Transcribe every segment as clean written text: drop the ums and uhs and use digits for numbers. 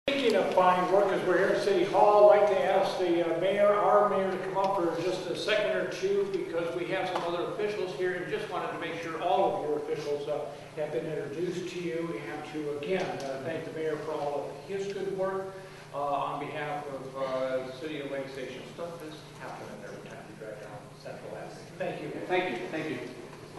Speaking of fine work, as we're here at City Hall, I'd like to ask the our mayor, to come up for just a second or two because we have some other officials here and just wanted to make sure all of your officials have been introduced to you and to, again, thank the mayor for all of his good work on behalf of the City of Lake Station. Stuff is happening every time you drive down Central Avenue. Thank you. Thank you. Thank you.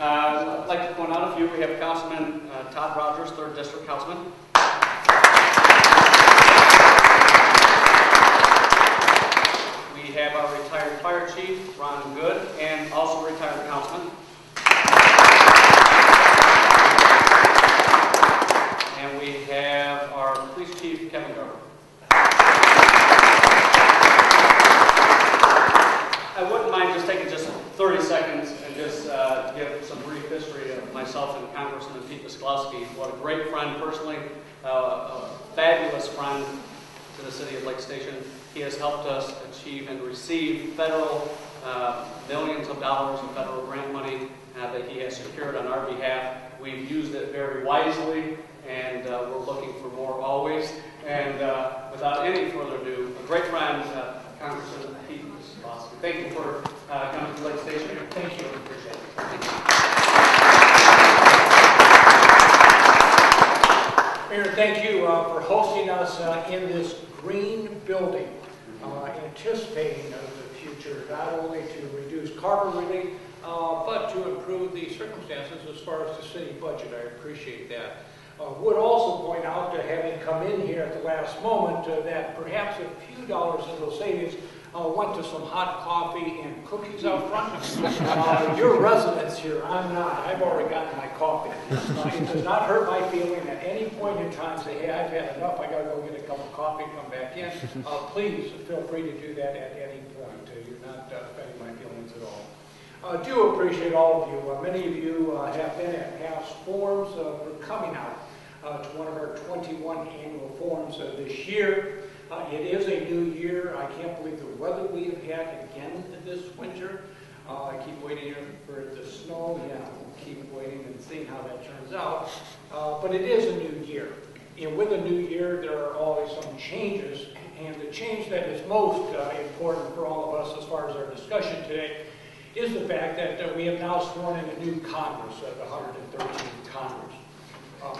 I'd like to point out a few. We have Councilman Todd Rogers, 3rd District Councilman. We have our retired fire chief, Ron Good, and also retired councilman. And we have our police chief, Kevin Garber. I wouldn't mind just taking just 30 seconds and just give some brief history of myself and Congressman Pete Visclosky. What a great friend personally, a fabulous friend to the city of Lake Station. He has helped us achieve and receive federal millions of dollars of federal grant money that he has secured on our behalf. We've used it very wisely, and we're looking for more always. And without any further ado, a great friend, Congressman Pete Visclosky. Thank you for coming to Lake Station. Thank you. Appreciate it. Thank you. Mayor, thank you for hosting us in this green building, anticipating the future, not only to reduce carbon relief, but to improve the circumstances as far as the city budget. I appreciate that. Would also point out, having come in here at the last moment, that perhaps a few dollars of those savings went to some hot coffee and cookies out front. You're residents here, I'm not. I've already gotten my coffee. It does not hurt my feeling at any point in time say, hey, I've had enough, I gotta go get a cup of coffee and come back in. Please feel free to do that at any point. You're not offending my feelings at all. I do appreciate all of you. Many of you have been at past forums for coming out to one of our 21 annual forums this year. It is a new year. I can't believe the weather we have had again this winter. I keep waiting for it to snow. Yeah, we'll keep waiting and seeing how that turns out. But it is a new year. And with a new year, there are always some changes. And the change that is most important for all of us as far as our discussion today is the fact that we have now sworn in a new Congress, the 113th Congress.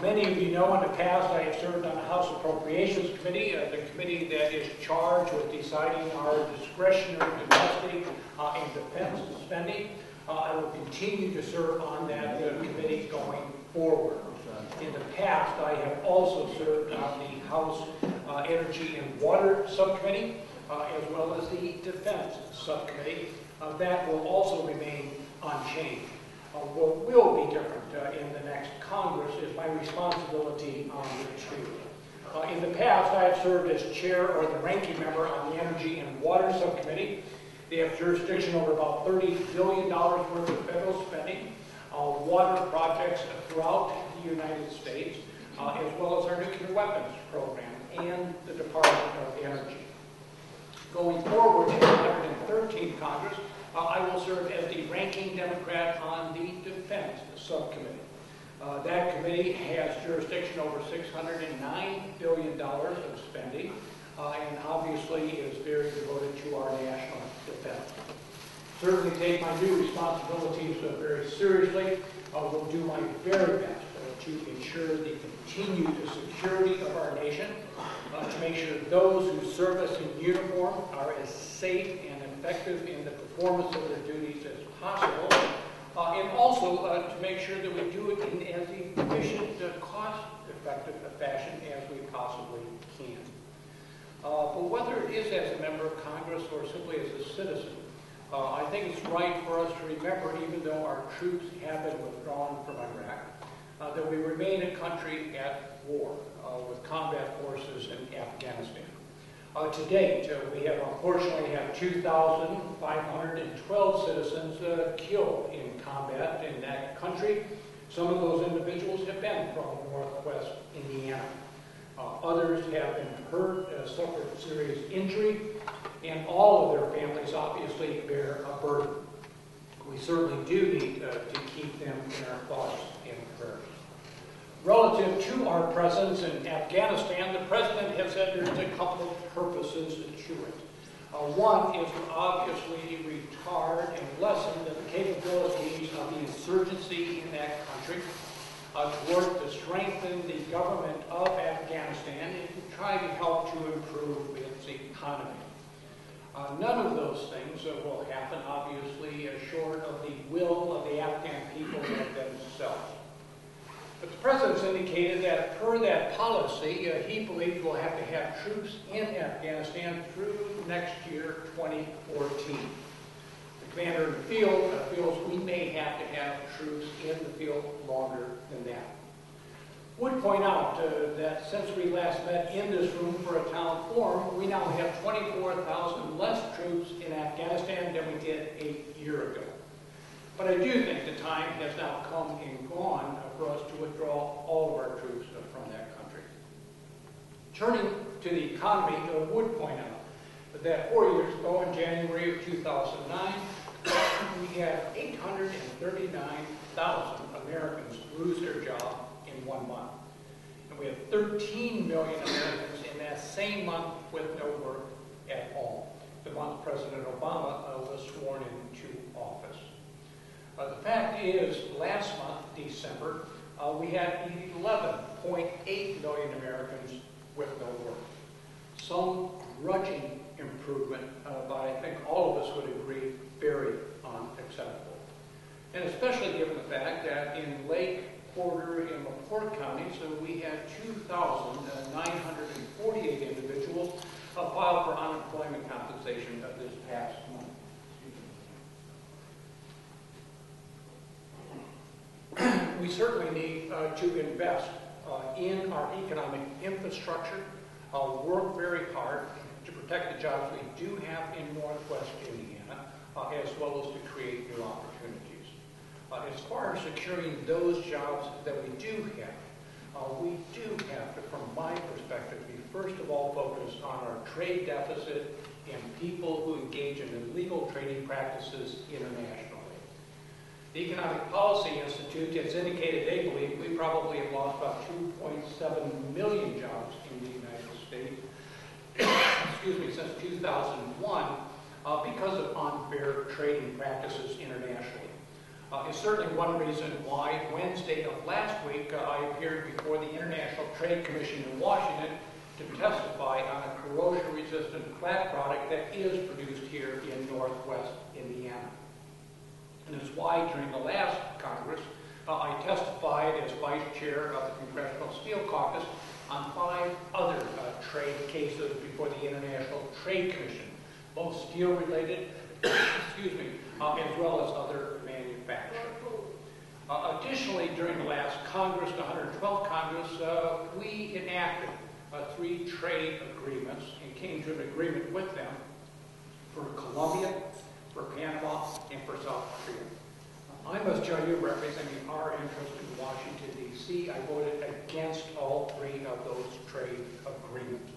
Many of you know in the past I have served on the House Appropriations Committee, the committee that is charged with deciding our discretionary domestic and defense spending. I will continue to serve on that committee going forward. In the past, I have also served on the House Energy and Water Subcommittee, as well as the Defense Subcommittee. That will also remain unchanged. What will be different in the next Congress is my responsibility on the retreat. In the past, I have served as chair or the ranking member on the Energy and Water Subcommittee. They have jurisdiction over about $30 billion worth of federal spending, water projects throughout the United States, as well as our nuclear weapons program and the Department of Energy. Going forward in the 113th Congress, I will serve as the ranking Democrat on the Defense Subcommittee. That committee has jurisdiction over $609 billion of spending, and obviously is very devoted to our national defense. Certainly take my new responsibilities very seriously. Will do my very best to ensure the continued security of our nation, to make sure those who serve us in uniform are as safe and effective in the performance of their duties as possible, and also to make sure that we do it in as efficient, cost-effective a fashion as we possibly can. But whether it is as a member of Congress or simply as a citizen, I think it's right for us to remember, even though our troops have been withdrawn from Iraq, that we remain a country at war with combat forces in Afghanistan. To date, we have unfortunately have 2,512 citizens killed in combat in that country. Some of those individuals have been from northwest Indiana. Others have been hurt, suffered serious injury, and all of their families obviously bear a burden. We certainly do need to keep them in our thoughts and prayers. Relative to our presence in Afghanistan, the President has said there's a couple of purposes to it. One is to obviously retard and lessen the capabilities of the insurgency in that country, to work to strengthen the government of Afghanistan and to try to help to improve its economy. None of those things will happen, obviously, short of the will of the Afghan people themselves. But the President's indicated that per that policy, he believes we'll have to have troops in Afghanistan through next year, 2014. The commander in the field feels we may have to have troops in the field longer than that. Would point out that since we last met in this room for a town forum, we now have 24,000 less troops in Afghanistan than we did a year ago. But I do think the time has now come and gone for us to withdraw all of our troops from that country. Turning to the economy, I would point out that 4 years ago, in January of 2009, we had 839,000 Americans lose their job in 1 month. And we had 13 million Americans in that same month with no work at all, the month President Obama was sworn into office. The fact is, last month, December, we had 11.8 million Americans with no work. Some grudging improvement, but I think all of us would agree, very unacceptable. And especially given the fact that in Lake, Porter, and LaPorte counties, we had 2,948 individuals filed for unemployment compensation this past month. We certainly need to invest in our economic infrastructure, work very hard to protect the jobs we do have in Northwest Indiana, as well as to create new opportunities. As far as securing those jobs that we do have to, from my perspective, be first of all focused on our trade deficit and people who engage in illegal trading practices internationally. The Economic Policy Institute has indicated they believe we probably have lost about 2.7 million jobs in the United States since 2001 because of unfair trading practices internationally. It's certainly one reason why Wednesday of last week I appeared before the International Trade Commission in Washington to testify on a corrosion-resistant clad product that is produced here in Northwest Indiana. And it's why during the last Congress, I testified as Vice Chair of the Congressional Steel Caucus on 5 other trade cases before the International Trade Commission, both steel-related, as well as other manufacturing. Additionally, during the last Congress, the 112th Congress, we enacted 3 trade agreements and came to an agreement with them for Colombia, for Panama, and for South Korea. I must tell you, representing our interest in Washington, D.C., I voted against all 3 of those trade agreements.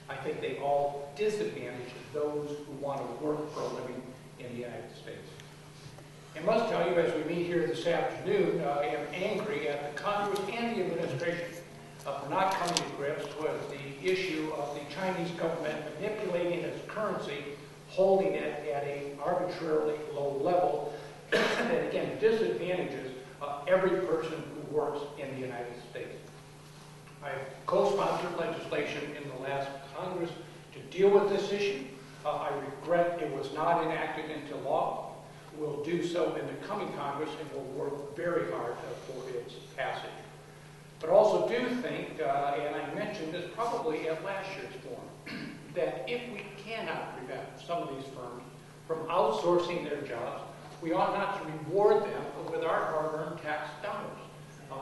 I think they all disadvantage those who want to work for a living in the United States. I must tell you, as we meet here this afternoon, I am angry at the Congress and the administration for not coming to grips with the issue of the Chinese government manipulating its currency, holding it at an arbitrarily low level that, again, disadvantages every person who works in the United States. I co-sponsored legislation in the last Congress to deal with this issue. I regret it was not enacted into law. We'll do so in the coming Congress and will work very hard for its passage. But also do think, and I mentioned this probably at last year's forum, that if we cannot prevent some of these firms from outsourcing their jobs, we ought not to reward them with our hard-earned tax dollars.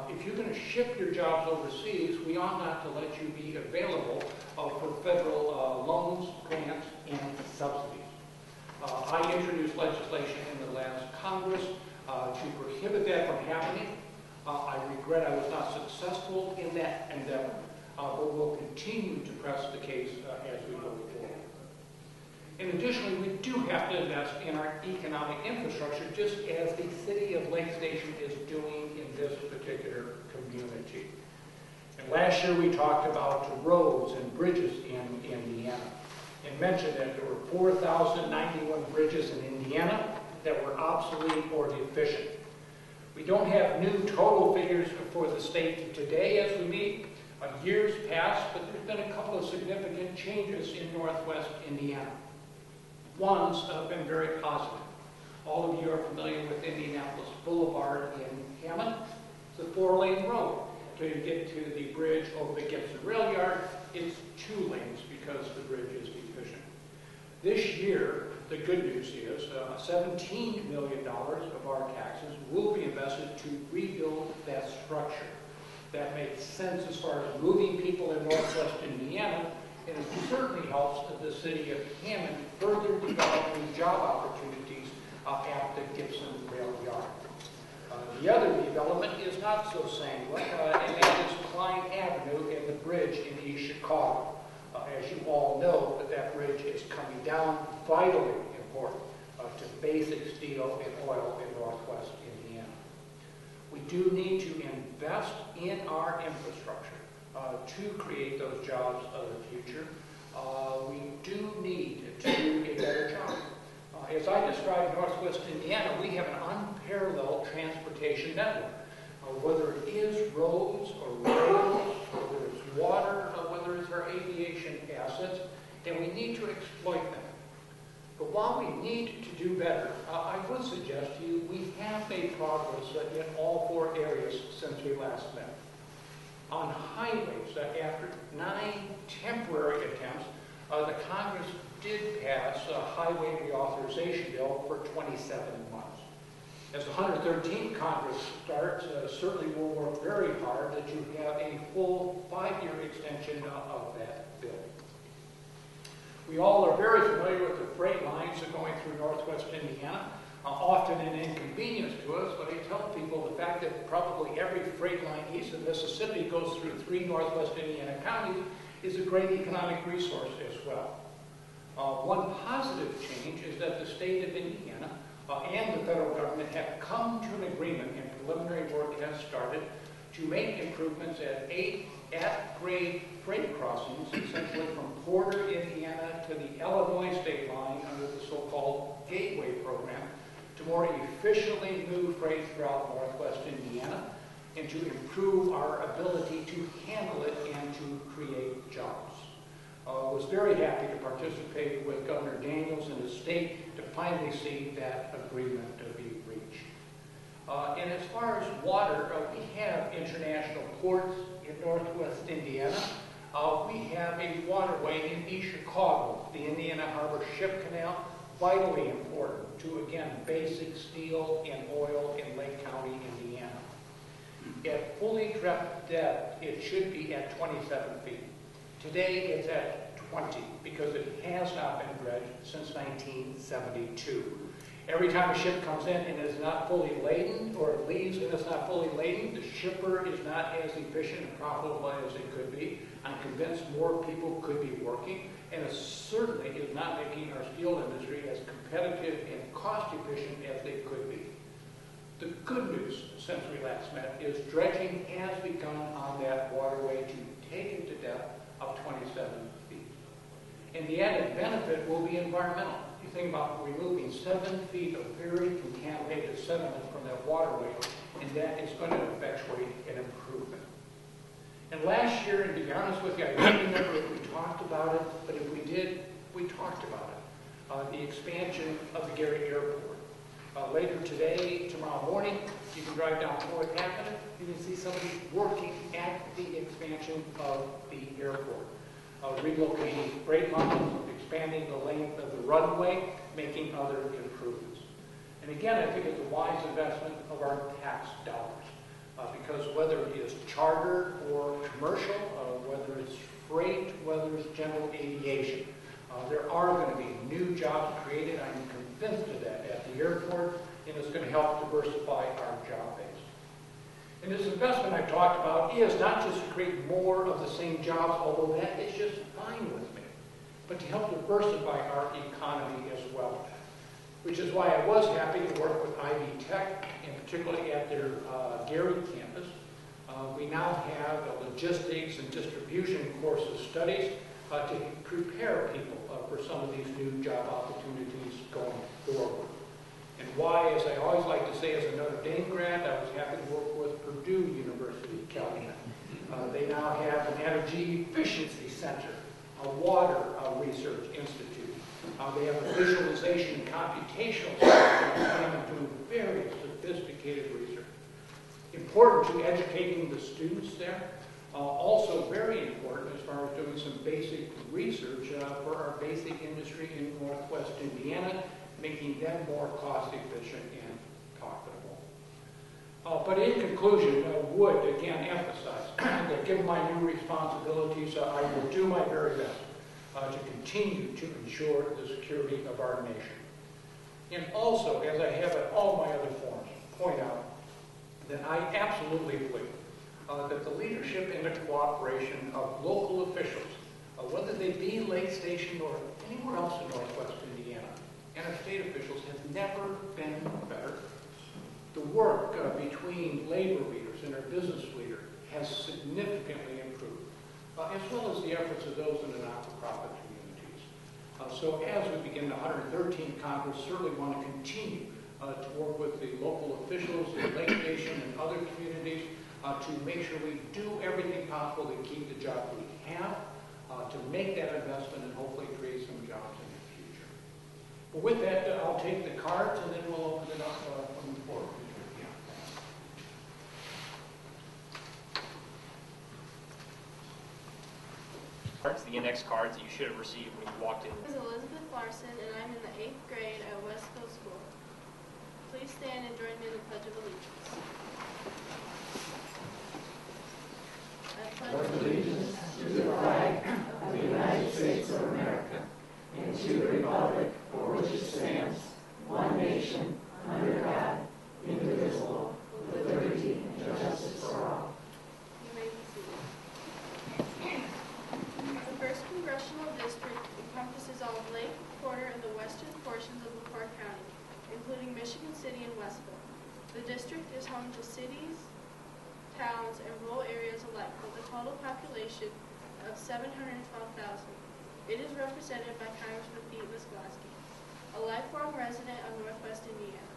If you're going to ship your jobs overseas, we ought not to let you be available for federal loans, grants, and subsidies. I introduced legislation in the last Congress to prohibit that from happening. I regret I was not successful in that endeavor, but we'll continue to press the case as we go forward. And additionally, we do have to invest in our economic infrastructure, just as the city of Lake Station is doing in this particular community. And last year we talked about roads and bridges in Indiana and mentioned that there were 4,091 bridges in Indiana that were obsolete or deficient. We don't have new total figures for the state today as we meet. Years passed, but there's been a couple of significant changes in northwest Indiana. One's been very positive. All of you are familiar with Indianapolis Boulevard in Hammond. It's a 4-lane road. Until you get to the bridge over the Gibson Rail Yard, it's 2 lanes because the bridge is deficient. This year, the good news is $17 million of our taxes will be invested to rebuild that structure. That makes sense as far as moving people in northwest Indiana, and it certainly helps the city of Hammond further develop new job opportunities at the Gibson Rail Yard. The other development is not so sanguine, and that is Klein Avenue and the bridge in East Chicago. As you all know, that bridge is coming down, vitally important to basic steel and oil in northwest Indiana. We do need to invest in our infrastructure to create those jobs of the future. We do need to do a better job. As I described northwest Indiana, we have an unparalleled transportation network. Whether it is roads or rails, whether it's water, or whether it's our aviation assets, and we need to exploit them. But while we need to do better, I would suggest to you we have made progress in all 4 areas since we last met. On highways, after 9 temporary attempts, the Congress did pass a highway reauthorization bill for 27 months. As the 113th Congress starts, certainly we'll work very hard that you have a full 5-year extension of that bill. We all are very familiar with the freight lines that are going through northwest Indiana, often an inconvenience to us, but I tell people the fact that probably every freight line east of Mississippi goes through 3 northwest Indiana counties is a great economic resource as well. One positive change is that the state of Indiana and the federal government have come to an agreement, and preliminary work has started, to make improvements at 8 at-grade freight crossings, essentially from Porter, Indiana to the Illinois state line under the so-called Gateway program, to more efficiently move freight throughout northwest Indiana and to improve our ability to handle it and to create jobs. I was very happy to participate with Governor Daniels and his state to finally see that agreement to be reached. And as far as water, we have international ports in northwest Indiana. We have a waterway in East Chicago, the Indiana Harbor Ship Canal, vitally important to, again, basic steel and oil in Lake County, Indiana. At fully depth, it should be at 27 feet. Today it's at 20 because it has not been dredged since 1972. Every time a ship comes in and is not fully laden, or it leaves and it's not fully laden, the shipper is not as efficient and profitable as it could be. I'm convinced more people could be working, and it certainly is not making our steel industry as competitive and cost efficient as they could be. The good news since we last met is dredging has begun on that waterway to take it to depth of 27 feet. And the added benefit will be environmental. You think about removing 7 feet of very contaminated sediment from that waterway, and that is going to effectuate an improvement. And last year, and to be honest with you, I don't remember if we talked about it, but if we did, we talked about it. The expansion of the Gary Airport. Later today, tomorrow morning, you can drive down 4th Avenue. You can see somebody working at the expansion of the airport. Relocating freight lines, expanding the length of the runway, making other improvements. And again, I think it's a wise investment of our tax dollars. Because whether it is charter or commercial, whether it's freight, whether it's general aviation, there are going to be new jobs created. I'm convinced of that at the airport, and it's going to help diversify our job base. And this investment I talked about is not just to create more of the same jobs, although that is just fine with me, but to help diversify our economy as well. Which is why I was happy to work with Ivy Tech, and particularly at their Gary campus, We now have logistics and distribution courses studies to prepare people for some of these new job opportunities going forward. And why, as I always like to say, as a Notre Dame grad, I was happy to work with Purdue University, Calumet. They now have an energy efficiency center, a water research institute. They have a visualization and computational center doing very sophisticated research. Important to educating the students there. Also very important as far as doing some basic research for our basic industry in Northwest Indiana, making them more cost efficient and profitable. But in conclusion, I would again emphasize that given my new responsibilities, I will do my very best to continue to ensure the security of our nation. And also, as I have at all my other forums, point out that I absolutely believe that the leadership and the cooperation of local officials, whether they be Lake Station or anywhere else in Northwest Indiana, and our state officials has never been better. The work between labor leaders and our business leader has significantly improved, as well as the efforts of those in the not-for-profit communities. So as we begin the 113th Congress, certainly want to continue to work with the local officials in Lake Station and other communities to make sure we do everything possible to keep the jobs we have, to make that investment and hopefully create some jobs in the future. But with that, I'll take the cards and then we'll open it up from the floor. The index cards that you should have received when you walked in. My name is Elizabeth Larson, and I'm in the 8th grade at Westville School. Please stand and join me in the Pledge of Allegiance. I pledge allegiance to the flag of the United States of America and to the republic for which it stands, one nation, under God, indivisible, with liberty and justice for all. You may be seated. The 1st Congressional District encompasses all of Lake, Porter, and the western portions of LaPorte County, including Michigan City and Westville. The district is home to cities, towns, and rural areas alike, with a total population of 712,000. It is represented by Congressman Pete Visclosky, a lifelong resident of Northwest Indiana.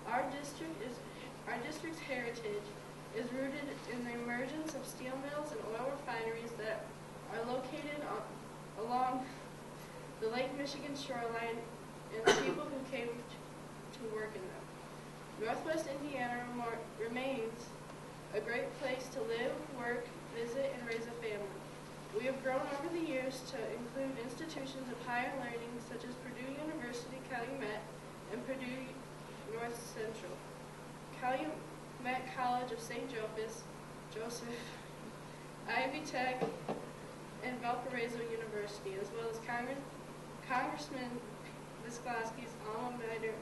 Our district's heritage is rooted in the emergence of steel mills and oil refineries that are located along the Lake Michigan shoreline and the people who came to work in them. Northwest Indiana remains a great place to live, work, visit, and raise a family. We have grown over the years to include institutions of higher learning such as Purdue University, Calumet, and Purdue North Central, Calumet College of St. Joseph, Ivy Tech, and Valparaiso University, as well as Congressman Visclosky's alma mater,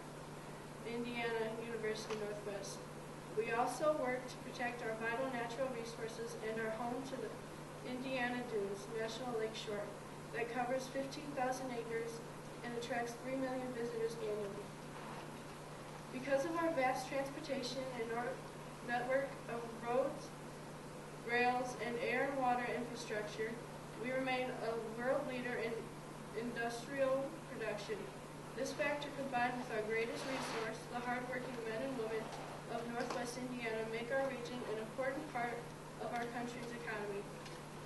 Indiana University Northwest. We also work to protect our vital natural resources and are home to the Indiana Dunes National Lakeshore that covers 15,000 acres and attracts 3 million visitors annually. Because of our vast transportation and network of roads, rails, and air and water infrastructure, we remain a world leader in industrial production. This factor, combined with our greatest resource, the hardworking men and women of Northwest Indiana, make our region an important part of our country's economy.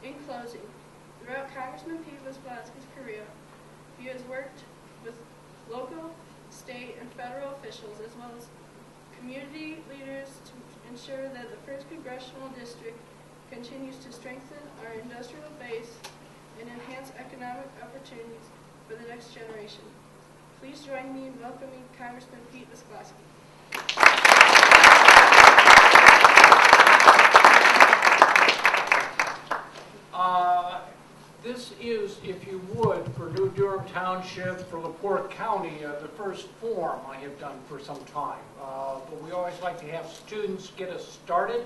In closing, throughout Congressman Pete Visclosky's career, he has worked with local, state, and federal officials, as well as community leaders, to ensure that the 1st Congressional District continues to strengthen our industrial base and enhance economic opportunities for the next generation. Please join me in welcoming Congressman Pete Visclosky. This is, if you would, for New Durham Township, for LaPorte County, the first forum I have done for some time. But we always like to have students get us started.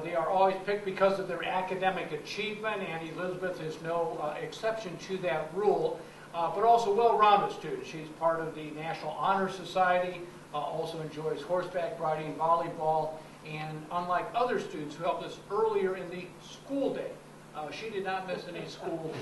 They are always picked because of their academic achievement, and Elizabeth is no exception to that rule, but also well-rounded students. She's part of the National Honor Society, also enjoys horseback riding, volleyball, And unlike other students who helped us earlier in the school day, she did not miss any school